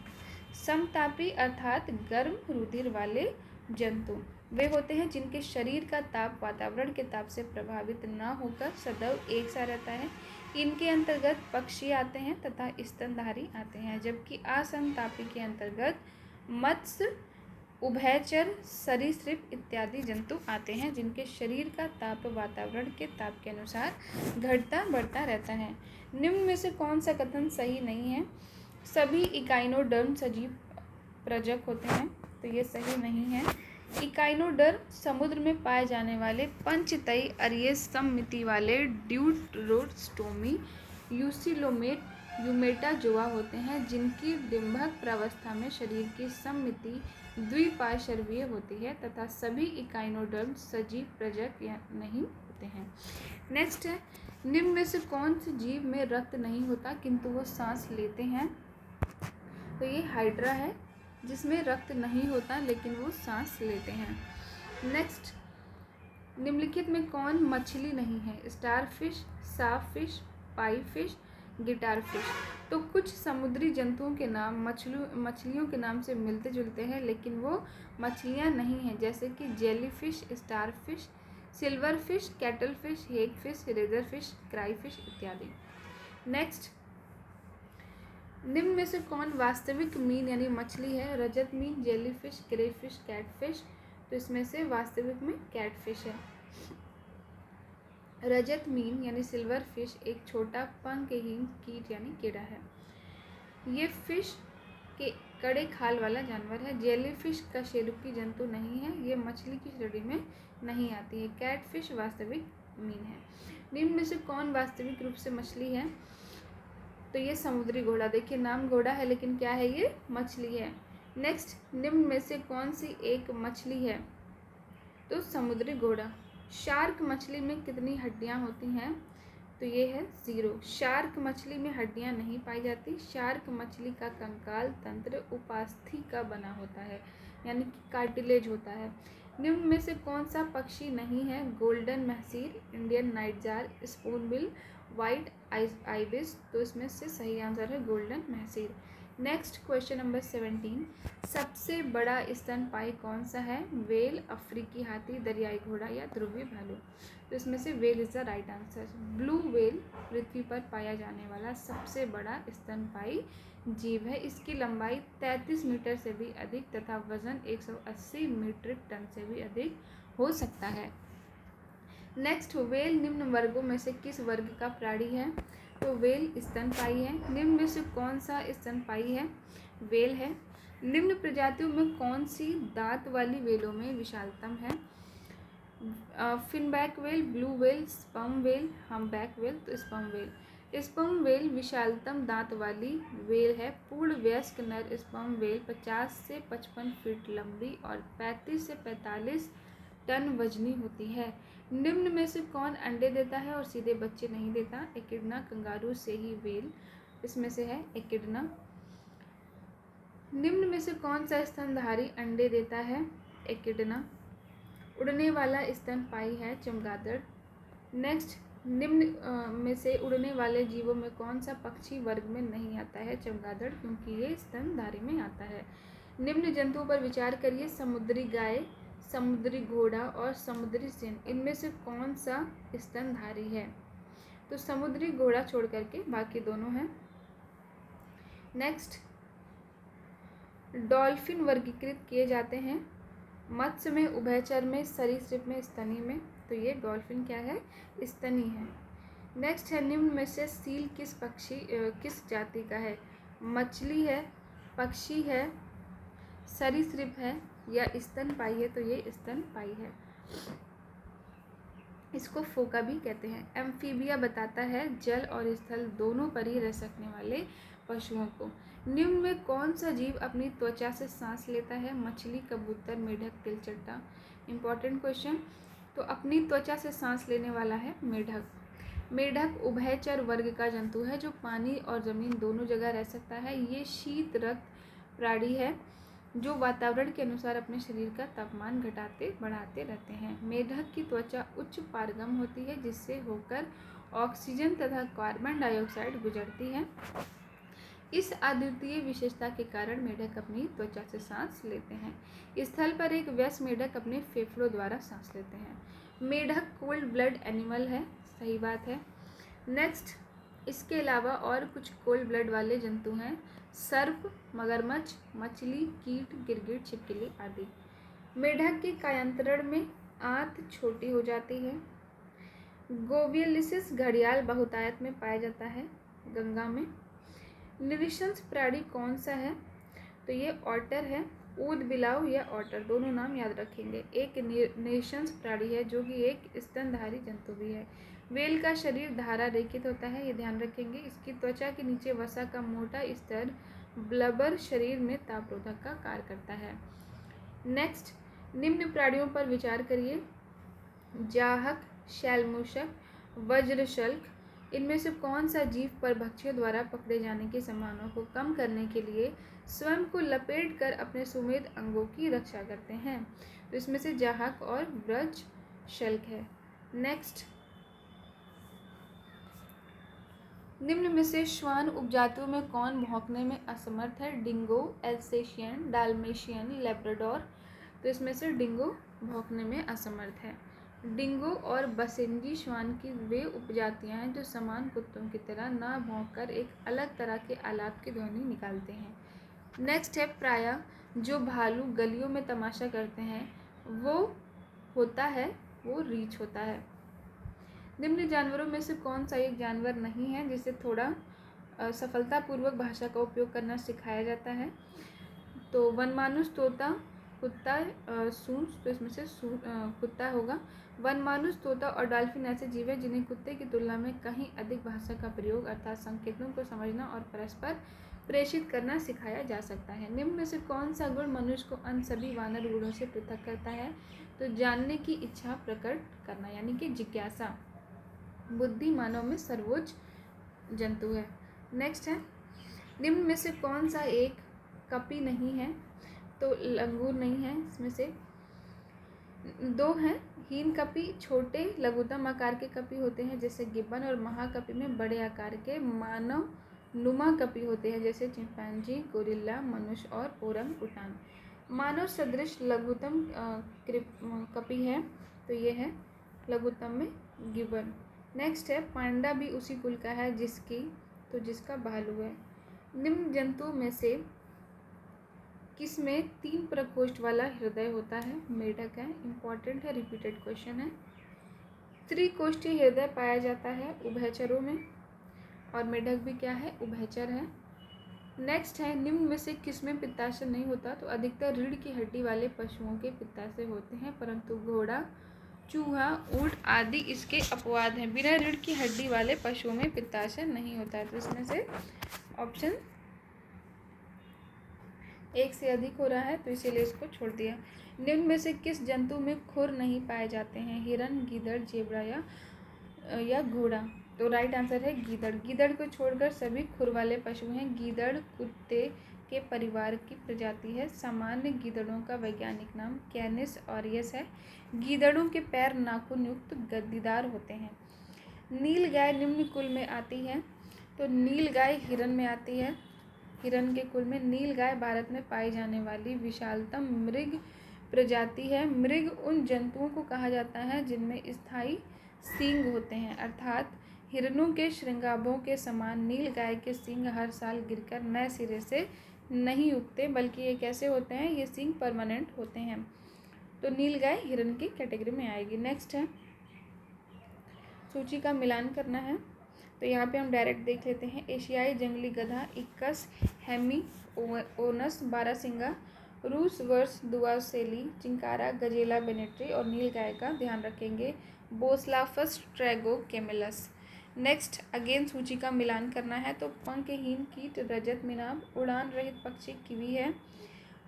समतापी अर्थात गर्म रुधिर वाले जंतु वे होते हैं जिनके शरीर का ताप वातावरण के ताप से प्रभावित न होकर सदैव एक सा रहता है। इनके अंतर्गत पक्षी आते हैं तथा स्तनधारी आते हैं, जबकि असमतापी के अंतर्गत मत्स्य, उभयचर, सरीसृप इत्यादि जंतु आते हैं जिनके शरीर का ताप वातावरण के ताप के अनुसार घटता बढ़ता रहता है। निम्न में से कौन सा कथन सही नहीं है? सभी इकाइनोडर्म सजीव प्रजक होते हैं, तो ये सही नहीं है। इकाइनोडर्म समुद्र में पाए जाने वाले पंचतई अरीय सममिति वाले ड्यूटरोस्टोमी यूसिलोमेट यूमेटाजोआ होते हैं जिनकी डिंभक प्रावस्था में शरीर की सममिति द्विपार्श्वीय होती है तथा सभी इकाइनोडर्म सजीव प्रजक नहीं होते हैं। नेक्स्ट है, निम्न में से कौन से जीव में रक्त नहीं होता किंतु वो सांस लेते हैं? तो ये हाइड्रा है जिसमें रक्त नहीं होता लेकिन वो सांस लेते हैं। नेक्स्ट, निम्नलिखित में कौन मछली नहीं है? स्टार फिश, साफ फिश, पाई फिश, गिटार फिश। तो कुछ समुद्री जंतुओं के नाम मछलियों के नाम से मिलते जुलते हैं, लेकिन वो मछलियाँ नहीं हैं, जैसे कि jelly fish, star fish, silver fish, cuttle fish, hag fish, razor fish, cray fish इत्यादि। नेक्स्ट, निम्न में से कौन वास्तविक मीन यानी मछली है? रजत मीन, jelly fish, cray fish, cat fish. तो इसमें से वास्तविक में कैट फिश है। रजत मीन यानी सिल्वर फिश एक छोटा पंखहीन कीट यानी कीड़ा है। ये फिश के कड़े खाल वाला जानवर है। जेली फिश कशेरुकी जंतु नहीं है, ये मछली की श्रेणी में नहीं आती है। कैट फिश वास्तविक मीन है। निम्न में से कौन वास्तविक रूप से मछली है? तो ये समुद्री घोड़ा। देखिए नाम घोड़ा है लेकिन क्या है, ये मछली है। नेक्स्ट, निम्न में से कौन सी एक मछली है? तो समुद्री घोड़ा। शार्क मछली में कितनी हड्डियां होती हैं? तो ये है 0। शार्क मछली में हड्डियां नहीं पाई जाती। शार्क मछली का कंकाल तंत्र उपास्थि का बना होता है, यानी कि कार्टिलेज होता है। निम्न में से कौन सा पक्षी नहीं है? Golden mahseer, Indian nightjar, spoonbill, white ibis. तो इसमें से सही आंसर है golden mahseer. Next question number 17, सबसे बड़ा स्तनपायी कौन सा है? वेल, अफ्रीकी हाथी, दरियाई घोड़ा या ध्रुवी भालू। तो इसमें से whale is the right answer. Blue whale पृथ्वी पर पाया जाने वाला सबसे बड़ा स्तनपायी जीव है। इसकी लंबाई 33 मीटर से भी अधिक तथा वजन 180 मीट्रिक टन से भी अधिक हो सकता है। नेक्स्ट, वेल निम्न वर्गों में से किस वर्ग का प्राणी है? तो वेल स्तनपायी है। निम्न में से कौन सा स्तनपायी है? वेल है। निम्न प्रजातियों में कौन सी दांत वाली वेलों में विशालतम है? Finback whale, blue whale, sperm whale, humpback whale. तो स्पर्म वेल। स्पर्म वेल विशालतम दांत वाली वेल है। पूर्ण वयस्क नर स्पर्म वेल 50 से 55 फीट लंबी और 35 से 45 टन वजनी होती है। निम्न में से कौन अंडे देता है और सीधे बच्चे नहीं देता? एकिडना, कंगारू से ही वेल। इसमें से है एकिडना। निम्न में से कौन सा स्तनधारी अंडे देता है? एकिडना। उड़ने वाला स्तनपायी है चमगादड़। नेक्स्ट, निम्न में से उड़ने वाले जीवों में कौन सा पक्षी वर्ग में नहीं आता है? चमगादड़, क्योंकि ये स्तनधारी में आता है। निम्न जंतुओं पर विचार करिए। समुद्री गाय, समुद्री घोड़ा और समुद्री सिंह, इनमें से कौन सा स्तनधारी है? तो समुद्री घोड़ा छोड़ करके बाकी दोनों हैं। नेक्स्ट, डॉल्फिन वर्गीकृत किए जाते हैं मत्स्य में, उभयचर में, सरीसृप में, स्तनी में। तो ये डॉल्फिन क्या है? स्तनी है। नेक्स्ट है, निम्न में से सील किस जाति का है? मछली है, पक्षी है, सरीसृप है या स्तनपायी है? तो ये स्तनपायी है। इसको फोका भी कहते हैं। एम्फीबिया बताता है जल और स्थल दोनों पर ही रह सकने वाले पशुओं को। निम्न में कौन सा जीव अपनी त्वचा से सांस लेता है? मछली, कबूतर, मेढक, तिलचट्टा। Important question. तो अपनी त्वचा से सांस लेने वाला है मेढक। मेढक उभयचर वर्ग का जंतु है जो पानी और जमीन दोनों जगह रह सकता है। ये शीत रक्त प्राणी है जो वातावरण के अनुसार अपने शरीर का तापमान घटाते बढ़ाते रहते हैं। मेढक की त्वचा उच्च पारगम होती है जिससे होकर ऑक्सीजन तथा कार्बन डाइऑक्साइड गुजरती है। इस अद्वितीय विशेषता के कारण मेढक अपनी त्वचा से सांस लेते हैं। स्थल पर एक वयस्क मेढक अपने फेफड़ों द्वारा सांस लेते हैं। मेढक कोल्ड ब्लड एनिमल है, सही बात है। नेक्स्ट, इसके अलावा और कुछ कोल्ड ब्लड वाले जंतु हैं। सर्प, मगरमच्छ, मछली, कीट, गिरगिट, छिपकली आदि। मेढक के कायांतरण में आंत छोटी हो जाती है। गोबियलिसिस घड़ियाल बहुतायत में पाया जाता है गंगा में। निरिशंस प्राणी कौन सा है? तो ये ऑटर है। ऊद बिलाव या ऑटर, दोनों नाम याद रखेंगे। एक निरिशंस प्राणी है जो कि एक स्तनधारी जंतु भी है। वेल का शरीर धारा रेखित होता है, ये ध्यान रखेंगे। इसकी त्वचा के नीचे वसा का मोटा स्तर ब्लबर शरीर में तापरोधक का कार्य करता है। नेक्स्ट, निम्न प्राणियों पर विचार करिए। जाहक, शैलमूषक, वज्रशल्क, इनमें से कौन सा जीव परभक्षियों द्वारा पकड़े जाने की संभावना को कम करने के लिए स्वयं को लपेट कर अपने सुमेध अंगों की रक्षा करते हैं? तो इसमें से जाहक और वज्र शल्क है। नेक्स्ट, निम्न में से श्वान उपजातियों में कौन भौंकने में असमर्थ है? Dingo, Alsatian, Dalmatian, Labrador. तो इसमें से डिंगो भौंकने में असमर्थ है। डिंगो और बसेंजी श्वान की वे उपजातियां हैं जो समान कुत्तों की तरह ना भौंककर एक अलग तरह के आलाप की ध्वनि निकालते हैं। नेक्स्ट है, प्रायः जो भालू गलियों में तमाशा करते हैं वो रीछ होता है। निम्न जानवरों में से कौन सा एक जानवर नहीं है जिसे थोड़ा सफलतापूर्वक भाषा का उपयोग करना सिखाया जाता है? तो वनमानुष, तोता, कुत्ता, सूंड। तो इसमें से कुत्ता होगा। वनमानुष, तोता और डॉल्फिन ऐसे जीव हैं जिन्हें कुत्ते की तुलना में कहीं अधिक भाषा का प्रयोग अर्थात संकेतों को समझना और परस्पर प्रेषित करना सिखाया जा सकता है। निम्न में से कौन सा गुण मनुष्य को अन्य सभी वानर गुणों से पृथक करता है? तो जानने की इच्छा प्रकट करना, यानी कि जिज्ञासा। बुद्धि मानव में सर्वोच्च जंतु है। नेक्स्ट है, निम्न में से कौन सा एक कपी नहीं है? तो लंगूर नहीं है। इसमें से दो हैं। हीन कपी छोटे लघुतम आकार के कपी होते हैं जैसे गिब्बन, और महाकपी में बड़े आकार के मानव नुमा कपी होते हैं जैसे चिंपैंजी, गोरिल्ला, मनुष्य और ओरंग उटान। मानव सदृश लघुतम कपी है, तो ये है लघुतम में गिब्बन। नेक्स्ट है, पांडा भी उसी कुल का है जिसका भालू है। निम्न जंतुओं में से किसमें 3 प्रकोष्ठ वाला हृदय होता है? मेढक है। इंपॉर्टेंट है, रिपीटेड क्वेश्चन है। त्रिकोष्ठीय हृदय पाया जाता है उभयचरों में, और मेढक भी क्या है? उभयचर है। नेक्स्ट है, निम्न में से किसमें पित्ताशय नहीं होता? तो अधिकतर रीढ़ की हड्डी वाले पशुओं के पित्ताशय होते हैं, परंतु घोड़ा, चूहा, ऊंट आदि इसके अपवाद हैं। बिना रीढ़ की हड्डी वाले पशुओं में पित्ताशय नहीं होता है। तो इसमें से ऑप्शन एक से अधिक हो रहा है, तो इसीलिए इसको छोड़ दिया। निम्न में से किस जंतु में खुर नहीं पाए जाते हैं? हिरन, गीदड़, जेबरा या घोड़ा। तो राइट आंसर है गीदड़। गीदड़ को छोड़कर सभी खुर वाले पशु हैं। गीदड़ कुत्ते के परिवार की प्रजाति है। सामान्य गीदड़ों का वैज्ञानिक नाम कैनिस ऑरियस है। गीदड़ों के पैर नाखून युक्त गद्दीदार होते हैं। नील गाय निम्न कुल में आती है? तो नील गाय हिरन में आती है। हिरन के कुल में नील गाय भारत में पाई जाने वाली विशालतम मृग प्रजाति है। मृग उन जंतुओं को कहा जाता है जिनमें स्थायी सींग होते हैं, अर्थात हिरनों के श्रृंगाभों के समान नील गाय के सींग हर साल गिरकर नए सिरे से नहीं उगते, बल्कि ये कैसे होते हैं? ये सींग परमानेंट होते हैं। तो नील गाय हिरन की कैटेगरी में आएगी। नेक्स्ट है, सूची का मिलान करना है, तो यहाँ पे हम डायरेक्ट देख लेते हैं। एशियाई जंगली गधा इक्कस हेमिओनस बारहसिंगा, रूस वर्स दुआसेली, चिंकारा, गजेला बेनेट्री और नील गाय का ध्यान रखेंगे बोसलाफस ट्रैगोकेमिलस। नेक्स्ट अगेन सूची का मिलान करना है, तो पंखहीन कीट रजत मिनाब, उड़ान रहित पक्षी किवी है,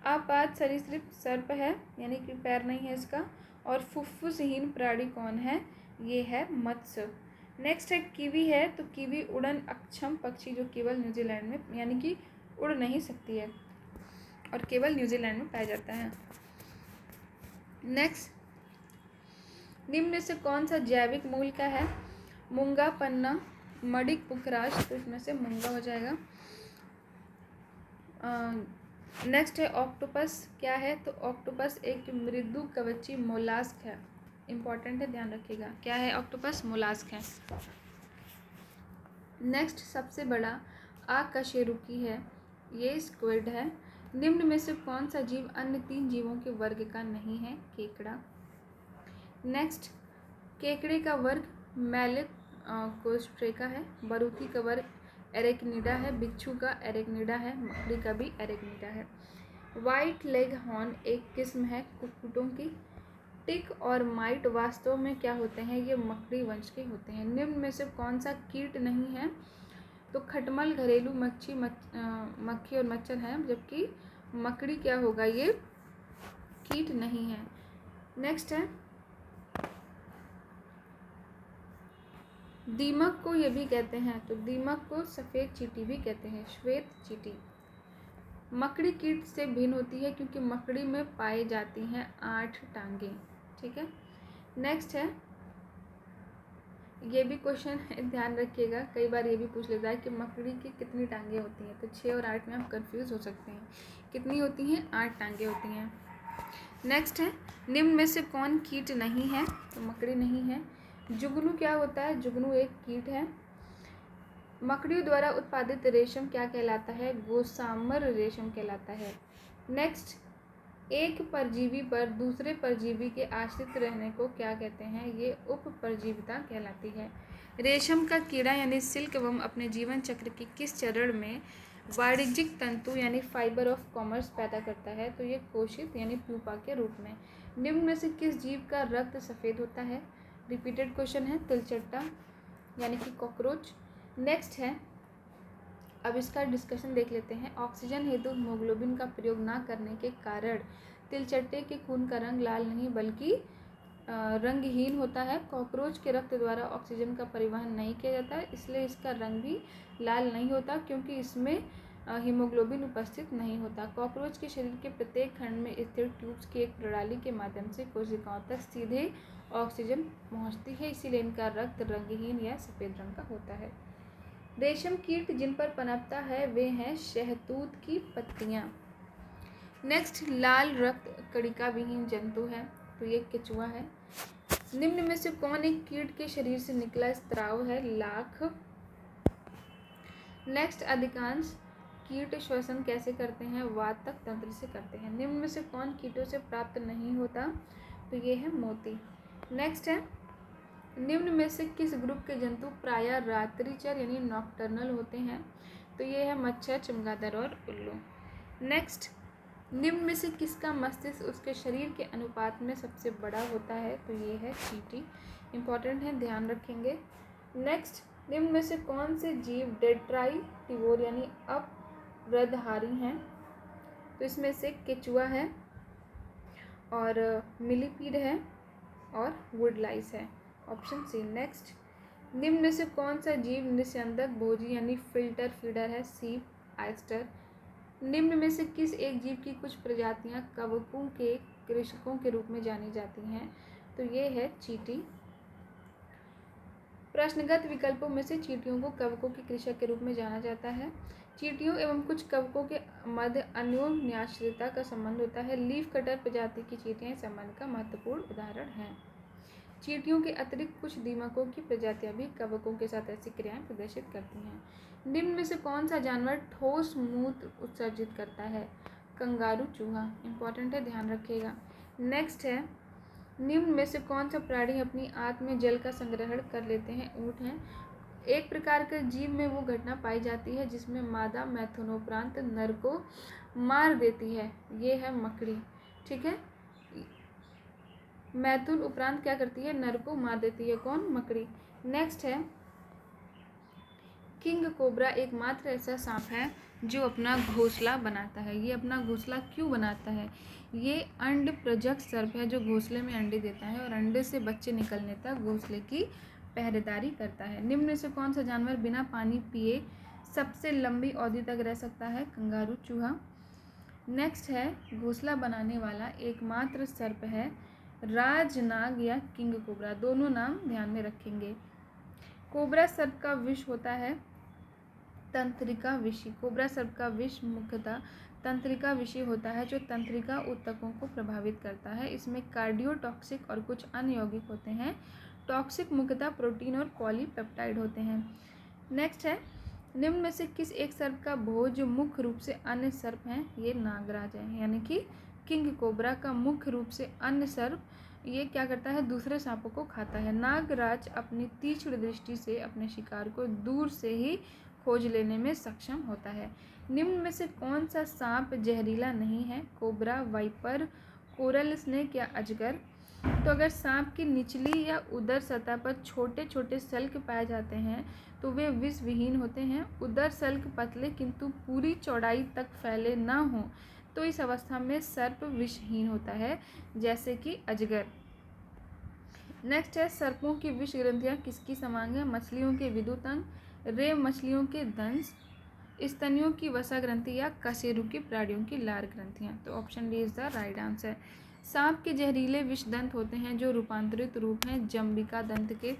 आपात सरीसृप सर्प है, यानी कि पैर नहीं है इसका, और फुफ्फुसहीन प्राणी कौन है? ये है मत्स्य। नेक्स्ट है कीवी है, तो कीवी उड़न अक्षम पक्षी जो केवल न्यूजीलैंड में, यानी कि उड़ नहीं सकती है और केवल न्यूजीलैंड में पाया जाता है। नेक्स्ट, निम्न में से कौन सा जैविक मूल का है? मूंगा, पन्ना, मडिक, पुखराज। तो इसमें से मूंगा हो जाएगा। नेक्स्ट है ऑक्टोपस क्या है? तो ऑक्टोपस एक मृदु कवची मोलास्क है। इंपॉर्टेंट है, ध्यान रखिएगा। क्या है? ऑक्टोपस मोलास्क है। नेक्स्ट सबसे बड़ा अकशेरुकी है, ये स्क्विड है। निम्न में से कौन सा जीव अन्य 3 जीवों के वर्ग का नहीं है? केकड़ा। नेक्स्ट, केकड़े का वर्ग मैलेकोस्ट्रेका है। बरूकी का वर्ग एरेक्निडा है। बिच्छू का एरेक्निडा है। मकड़ी का भी एरेक्निडा है। वाइट लेग हॉर्न एक किस्म है कुक्कुटों की। टिक और माइट वास्तव में क्या होते हैं? ये मकड़ी वंश के होते हैं। निम्न में से कौन सा कीट नहीं है? तो खटमल घरेलू मक्खी और मच्छर है, जबकि मकड़ी क्या होगा? ये कीट नहीं है। नेक्स्ट है, दीमक को ये भी कहते हैं, तो दीमक को सफ़ेद चींटी भी कहते हैं, श्वेत चींटी। मकड़ी कीट से भिन्न होती है क्योंकि मकड़ी में पाई जाती हैं 8 टांगें। ठीक है। नेक्स्ट है, ये भी क्वेश्चन ध्यान रखिएगा, कई बार ये भी पूछ लेता है कि मकड़ी की कितनी टांगें होती हैं। तो 6 और 8 में आप कंफ्यूज हो सकते हैं। कितनी होती हैं? 8 टांगें होती हैं। नेक्स्ट है, निम्न में से कौन कीट नहीं है? तो मकड़ी नहीं है। जुगनू क्या होता है? जुगनू एक कीट है। मकड़ियों द्वारा उत्पादित रेशम क्या कहलाता है? गोसामर रेशम कहलाता है। नेक्स्ट, एक परजीवी पर दूसरे परजीवी के आश्रित रहने को क्या कहते हैं? ये उपपरजीविता कहलाती है। रेशम का कीड़ा यानी सिल्क वर्म अपने जीवन चक्र के किस चरण में वाणिज्यिक तंतु यानी फाइबर ऑफ कॉमर्स पैदा करता है? तो ये कोशित यानी प्यूपा के रूप में। निम्न में से किस जीव का रक्त सफ़ेद होता है? रिपीटेड क्वेश्चन है, तिलचट्टा यानी कि कॉकरोच। नेक्स्ट है, अब इसका डिस्कशन देख लेते हैं। ऑक्सीजन हेतु हीमोग्लोबिन का प्रयोग न करने के कारण तिलचट्टे के खून का रंग लाल नहीं बल्कि रंगहीन होता है। कॉकरोच के रक्त द्वारा ऑक्सीजन का परिवहन नहीं किया जाता है, इसलिए इसका रंग भी लाल नहीं होता, क्योंकि इसमें हीमोग्लोबिन उपस्थित नहीं होता। कॉकरोच के शरीर के प्रत्येक खंड में स्थित ट्यूब्स की एक प्रणाली के माध्यम से कोशिकाओं तक सीधे ऑक्सीजन पहुंचती है, इसीलिए इनका रक्त रंगहीन या सफ़ेद रंग का होता है। रेशम कीट जिन पर पनपता है वे हैं शहतूत की पत्तियां। नेक्स्ट, लाल रक्त कणिका विहीन जंतु है, तो ये केचुआ है। निम्न में से कौन एक कीट के शरीर से निकला स्त्राव है? लाख। नेक्स्ट, अधिकांश कीट श्वसन कैसे करते हैं? वातक तंत्र से करते हैं। निम्न में से कौन कीटों से प्राप्त नहीं होता? तो ये है मोती। नेक्स्ट है, निम्न में से किस ग्रुप के जंतु प्रायः रात्रिचर यानी नॉक्टर्नल होते हैं? तो ये है मच्छर, चमगादड़ और उल्लू। नेक्स्ट, निम्न में से किसका मस्तिष्क उसके शरीर के अनुपात में सबसे बड़ा होता है? तो ये है चींटी। इंपॉर्टेंट है, ध्यान रखेंगे। नेक्स्ट, निम्न में से कौन से जीव डेट्राइटिवोर यानी अपवृद्धहारी हैं? तो इसमें से केचुआ है और मिलीपीड है और वुडलाइस है, ऑप्शन सी। नेक्स्ट, निम्न में से कौन सा जीव निस्यंदक भोजी यानी फिल्टर फीडर है? सीप, ऑयस्टर। निम्न में से किस एक जीव की कुछ प्रजातियां कवकों के कृषकों के रूप में जानी जाती हैं? तो ये है चींटी। प्रश्नगत विकल्पों में से चींटियों को कवकों के कृषक के रूप में जाना जाता है। चींटियों एवं कुछ कवकों के मध्य अन्योन्याश्रितता का संबंध होता है। लीफ कटर प्रजाति की चींटियां इस संबंध का महत्वपूर्ण उदाहरण हैं। चींटियों के अतिरिक्त कुछ दीमकों की प्रजातियां भी कवकों के साथ ऐसी क्रियाएं प्रदर्शित करती हैं। निम्न में से कौन सा जानवर ठोस मूत्र उत्सर्जित करता है? कंगारू, चूहा। इंपॉर्टेंट है, ध्यान रखिएगा। नेक्स्ट है, निम्न में से कौन सा प्राणी अपनी आंत में जल का संग्रहण कर लेते हैं? ऊँट हैं। एक प्रकार के जीव में वो घटना पाई जाती है जिसमें मादा मैथुनोपरांत नर को मार देती है, ये है मकड़ी। ठीक है, मैथुन उपरांत क्या करती है? नर को मार देती है। कौन? मकड़ी। नेक्स्ट है, किंग कोबरा एकमात्र ऐसा सांप है जो अपना घोंसला बनाता है। ये अपना घोंसला क्यों बनाता है? ये अंड प्रजक सर्प है जो घोंसले में अंडे देता है और अंडे से बच्चे निकलने तक घोंसले की पहरेदारी करता है। निम्न में से कौन सा जानवर बिना पानी पिए सबसे लंबी अवधि तक रह सकता है? कंगारू, चूहा। नेक्स्ट है, घोंसला बनाने वाला एकमात्र सर्प है राजनाग या किंग कोबरा, दोनों नाम ध्यान में रखेंगे। कोबरा सर्प का विष होता है तंत्रिका विषी। कोबरा सर्प का विष मुख्यतः तंत्रिका विषी होता है जो तंत्रिका ऊतकों को प्रभावित करता है। इसमें कार्डियोटॉक्सिक और कुछ अन्य यौगिक होते हैं। टॉक्सिक मुख्यतः प्रोटीन और पॉलीपेप्टाइड होते हैं। नेक्स्ट है, निम्न में से किस एक सर्प का भोज मुख्य रूप से अन्य सर्प हैं? ये नागराज है, यानी कि किंग कोबरा का मुख्य रूप से अन्य सर्प ये क्या करता है? दूसरे सांपों को खाता है। नागराज अपनी तीक्ष्ण दृष्टि से अपने शिकार को दूर से ही खोज लेने में सक्षम होता है। निम्न में से कौन सा सांप जहरीला नहीं है? कोबरा, वाइपर, कोरल स्नेक या अजगर। तो अगर सांप की निचली या उदर सतह पर छोटे छोटे सल्क पाए जाते हैं तो वे विष विहीन होते हैं। उदर सल्क पतले किंतु पूरी चौड़ाई तक फैले न हों तो इस अवस्था में सर्प विषहीन होता है, जैसे कि अजगर। नेक्स्ट है, सर्पों की विष ग्रंथियाँ किसकी समांग है? मछलियों के विद्युत अंग, रेव मछलियों के दंश, स्तनियों की वसा ग्रंथि या कशेरुकी प्राणियों की लार ग्रंथियाँ। तो option D is the right answer. सांप के जहरीले विषदंत होते हैं जो रूपांतरित रूप हैं जम्बिका दंत के।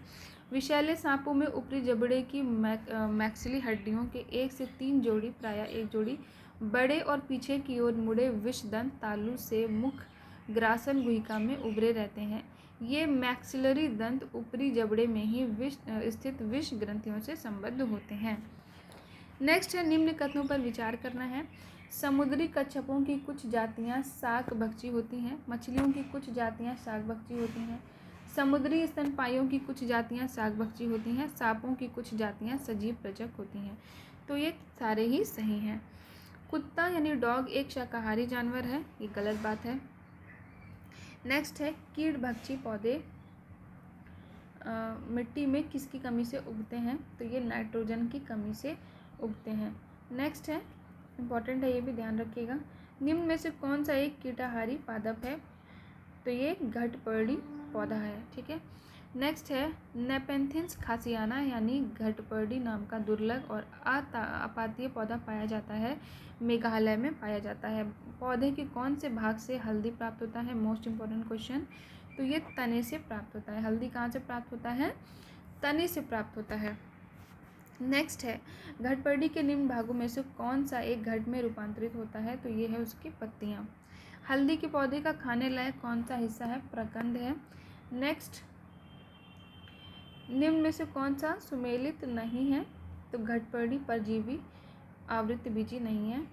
विषैले सांपों में ऊपरी जबड़े की मैक्सिली हड्डियों के 1 से 3 जोड़ी, प्रायः 1 जोड़ी बड़े और पीछे की ओर मुड़े विषदंत तालु से मुख ग्रासन गुहिका में उभरे रहते हैं। ये मैक्सिलरी दंत ऊपरी जबड़े में ही स्थित विष ग्रंथियों से संबद्ध होते हैं। नेक्स्ट है निम्न कथनों पर विचार करना है। समुद्री कच्छपों की कुछ जातियां शाकभक्षी होती हैं। मछलियों की कुछ जातियां शाकभक्षी होती हैं। समुद्री स्तनपाइयों की कुछ जातियां शाकभक्षी होती हैं। सांपों की कुछ जातियां सजीव प्रजक होती हैं। तो ये सारे ही सही हैं। कुत्ता यानी डॉग एक शाकाहारी जानवर है, ये गलत बात है। नेक्स्ट है कीड़भक्षी पौधे मिट्टी में किसकी कमी से उगते हैं, तो ये नाइट्रोजन की कमी से उगते हैं। नेक्स्ट है, इम्पॉर्टेंट है, ये भी ध्यान रखिएगा, निम्न में से कौन सा एक कीटाहारी पादप है, तो ये घटपर्णी पौधा है। ठीक है। नेक्स्ट है नेपेंथिस खासियाना यानी घटपर्णी नाम का दुर्लभ और अपातीय पौधा पाया जाता है, मेघालय में पाया जाता है। पौधे के कौन से भाग से हल्दी प्राप्त होता है, मोस्ट इम्पॉर्टेंट क्वेश्चन, तो ये तने से प्राप्त होता है। हल्दी कहाँ से प्राप्त होता है, तने से प्राप्त होता है। नेक्स्ट है घटपर्णी के निम्न भागों में से कौन सा एक घट में रूपांतरित होता है, तो ये है उसकी पत्तियाँ। हल्दी के पौधे का खाने लायक कौन सा हिस्सा है, प्रकंद है। नेक्स्ट, निम्न में से कौन सा सुमेलित नहीं है, तो घटपर्णी परजीवी आवृत्त बीजी नहीं है।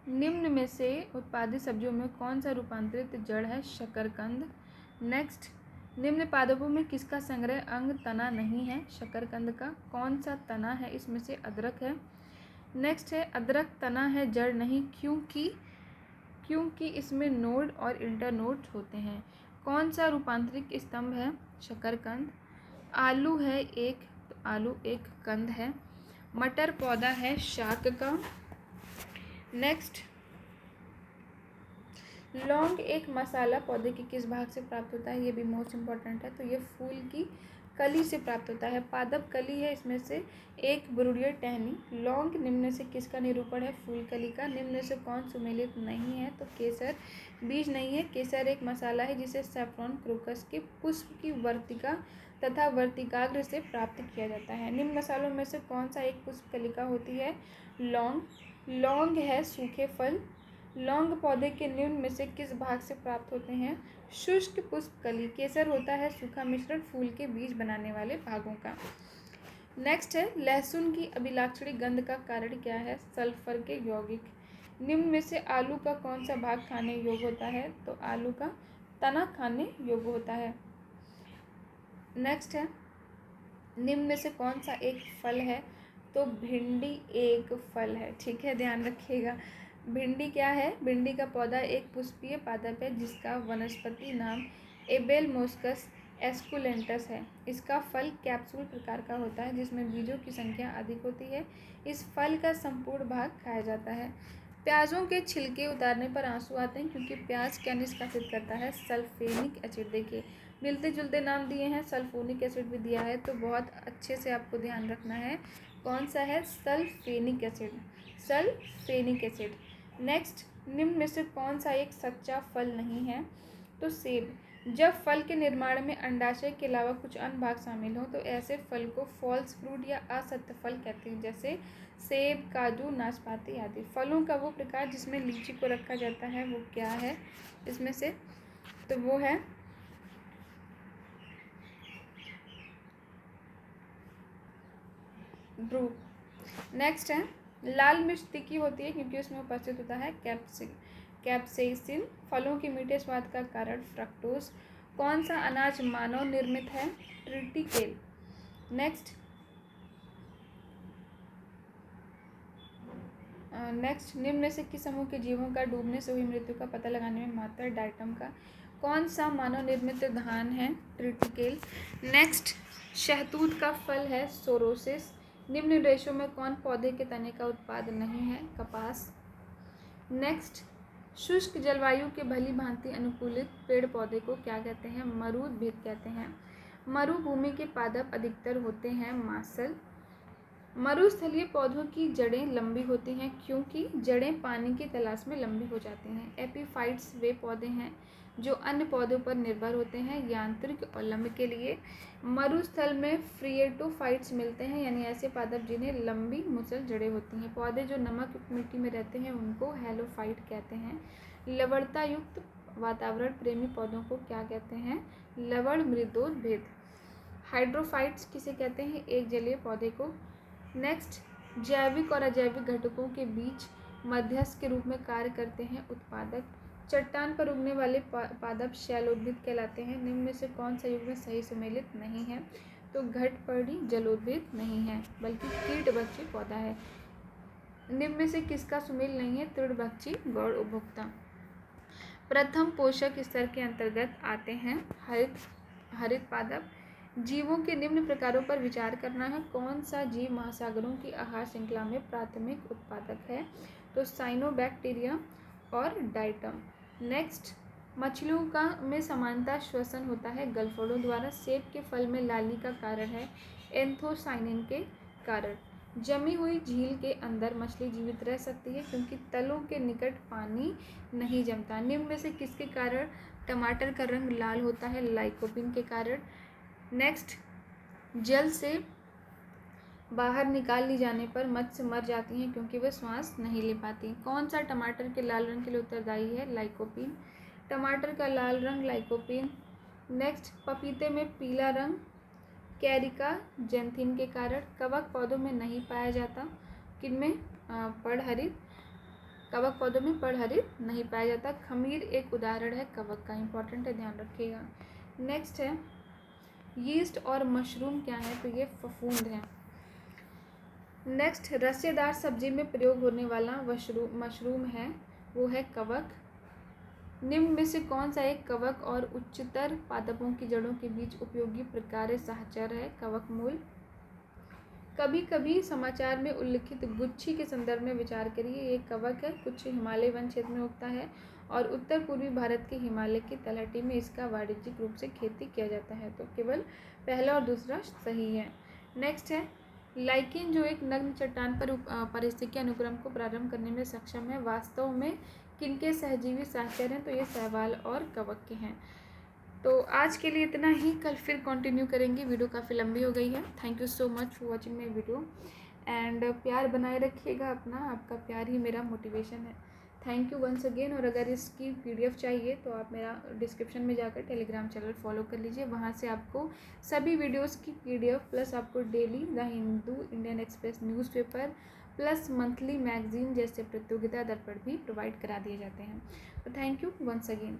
निम्न में से उत्पादित सब्जियों में कौन सा रूपांतरित जड़ है, शकरकंद। नेक्स्ट, निम्न पादपों में किसका संग्रह अंग तना नहीं है, शकरकंद का। कौन सा तना है, इसमें से अदरक है। नेक्स्ट है अदरक तना है जड़ नहीं, क्योंकि इसमें नोड और इंटरनोड होते हैं। कौन सा रूपांतरित स्तंभ है, शकरकंद। आलू है एक, तो आलू एक कंद है। मटर पौधा है शाक का। नेक्स्ट, लौंग एक मसाला पौधे के किस भाग से प्राप्त होता है, ये भी मोस्ट इम्पॉर्टेंट है, तो ये फूल की कली से प्राप्त होता है। पादप कली है, इसमें से एक ब्रूडियर टहनी। लौंग निम्न से किसका निरूपण है, फूल कली का। निम्न से कौन सुमेलित नहीं है, तो केसर बीज नहीं है। केसर एक मसाला है जिसे सैफ्रॉन क्रोकस के पुष्प की वर्तिका तथा वर्तिकाग्र से प्राप्त किया जाता है। निम्न मसालों में से कौन सा एक पुष्प कलिका होती है, लौंग। लौंग है सूखे फल। लौंग पौधे के निम्न में से किस भाग से प्राप्त होते हैं, शुष्क पुष्प कली। केसर होता है सूखा मिश्रण फूल के बीज बनाने वाले भागों का। नेक्स्ट है लहसुन की अभिलाक्षणी गंध का कारण क्या है, सल्फर के यौगिक। निम्न में से आलू का कौन सा भाग खाने योग्य होता है, तो आलू का तना खाने योग्य होता है। नेक्स्ट है निम्न में से कौन सा एक फल है, तो भिंडी एक फल है। ठीक है, ध्यान रखिएगा। भिंडी क्या है, भिंडी का पौधा एक पुष्पीय पादप है जिसका वनस्पति नाम एबेलमोस्कस एस्कुलेंटस है। इसका फल कैप्सूल प्रकार का होता है जिसमें बीजों की संख्या अधिक होती है। इस फल का संपूर्ण भाग खाया जाता है। प्याज़ों के छिलके उतारने पर आंसू आते हैं क्योंकि प्याज क्या निष्कासित करता है, सल्फेनिक एसिड। देखिए मिलते जुलते नाम दिए हैं, सल्फोनिक एसिड भी दिया है, तो बहुत अच्छे से आपको ध्यान रखना है कौन सा है, sulphenic acid, sulphenic acid. Next, निम्न में से कौन सा एक सच्चा फल नहीं है, तो सेब। जब फल के निर्माण में अंडाशय के अलावा कुछ अन्य भाग शामिल हो तो ऐसे फल को फॉल्स फ्रूट या असत्य फल कहते हैं, जैसे सेब, काजू, नाशपाती आदि। फलों का वो प्रकार जिसमें लीची को रखा जाता है वो क्या है इसमें से, तो वो है ब्रू। नेक्स्ट है लाल मिर्च तीखी होती है क्योंकि उसमें उपस्थित होता है कैप्सेसिन। फलों के मीठे स्वाद का कारण फ्रक्टोज। कौन सा अनाज मानव निर्मित है, ट्रिटिकेल। नेक्स्ट, निम्न में से किस समूह के जीवों का डूबने से हुई मृत्यु का पता लगाने में मात्रा डाइटम का। कौन सा मानव निर्मित धान है, ट्रिटिकेल। नेक्स्ट, शहतूत का फल है सोरोसिस। निम्न देशों में कौन पौधे के तने का उत्पाद नहीं है, कपास। नेक्स्ट, शुष्क जलवायु के भली भांति अनुकूलित पेड़ पौधे को क्या कहते हैं, मरुद्भिद कहते हैं। मरुभूमि के पादप अधिकतर होते हैं मासल। मरुस्थलीय पौधों की जड़ें लंबी होती हैं क्योंकि जड़ें पानी की तलाश में लंबी हो जाती हैं। एपीफाइट्स वे पौधे हैं जो अन्य पौधों पर निर्भर होते हैं यांत्रिक अवलंब के लिए। मरुस्थल में फ्रिएटोफाइट्स मिलते हैं, यानी ऐसे पादप जिन्हें लंबी मुसल जड़ें होती हैं। पौधे जो नमक युक्त मिट्टी में रहते हैं उनको हैलोफाइट कहते हैं। लवणता युक्त वातावरण प्रेमी पौधों को क्या कहते हैं? लवण मृदोद्भिद। हाइड्रोफाइट्स किसे कहते हैं? एक जलीय पौधे को। नेक्स्ट, जैविक और अजैविक घटकों के बीच मध्यस्थ के रूप में कार्य करते हैं उत्पादक। चट्टान पर उगने वाले पादप शैलोद्भिद कहलाते हैं। निम्न में से कौन सा युग्म सही सुमेलित नहीं है? तो घटपर्णी जलोद्भिद नहीं है बल्कि कीटभक्षी पौधा है। निम्न में से किसका सुमेल नहीं है? तृणभक्षी गौड़ उपभोक्ता। प्रथम पोषक स्तर के अंतर्गत आते हैं हरित पादप। जीवों के निम्न प्रकारों पर विचार करना है। कौन सा जीव महासागरों की आहार श्रृंखला में प्राथमिक उत्पादक है? तो साइनोबैक्टीरिया और डाइटम। नेक्स्ट, मछलियों का में समानता श्वसन होता है गलफड़ों द्वारा। सेब के फल में लाली का कारण है एंथोसाइनिन के कारण। जमी हुई झील के अंदर मछली जीवित रह सकती है क्योंकि तलों के निकट पानी नहीं जमता। निम्न में से किसके कारण टमाटर का रंग लाल होता है? लाइकोपिन के कारण। नेक्स्ट, जल से बाहर निकाल ली जाने पर मत्स्य मर जाती हैं क्योंकि वे श्वास नहीं ले पाती। कौन सा टमाटर के लाल रंग के लिए उत्तरदायी है? लाइकोपिन। टमाटर का लाल रंग लाइकोपिन। नेक्स्ट, पपीते में पीला रंग कैरिका जेंथिन के कारण। कवक पौधों में नहीं पाया जाता। किनमें? पर्णहरित। कवक पौधों में पर्णहरित नहीं पाया जाता। खमीर एक उदाहरण है कवक का, इंपॉर्टेंट है, ध्यान रखिएगा। नेक्स्ट है यीस्ट और मशरूम क्या है? तो ये फफूंद है। नेक्स्ट, रसेदार सब्जी में प्रयोग होने वाला मशरूम है, वो है कवक। निम्न में से कौन सा एक कवक और उच्चतर पादपों की जड़ों के बीच उपयोगी प्रकार्य सहचर है? कवक मूल। कभी कभी समाचार में उल्लिखित गुच्छी के संदर्भ में विचार करिए। ये कवक है, कुछ हिमालय वन क्षेत्र में उगता है और उत्तर पूर्वी भारत के हिमालय की तलहटी में इसका वाणिज्यिक रूप से खेती किया जाता है। तो केवल पहला और दूसरा सही है। नेक्स्ट है लाइकेन, जो एक नग्न चट्टान पर पारिस्थितिकी अनुक्रम को प्रारंभ करने में सक्षम है। वास्तव में किनके सहजीवी सहचर हैं? तो ये शैवाल और कवक के हैं। तो आज के लिए इतना ही, कल फिर कंटिन्यू करेंगे। वीडियो काफ़ी लंबी हो गई है। Thank you so much for watching my video and प्यार बनाए रखिएगा अपना, आपका प्यार ही मेरा मोटिवेशन है। Thank you once again. और अगर इसकी PDF चाहिए तो आप मेरा डिस्क्रिप्शन में जाकर टेलीग्राम चैनल फॉलो कर लीजिए। वहाँ से आपको सभी वीडियोस की PDF प्लस आपको daily the Hindu, Indian express newspaper plus monthly magazine जैसे प्रतियोगिता दर्पण भी प्रोवाइड करा दिए जाते हैं। तो थैंक यू वंस अगेन।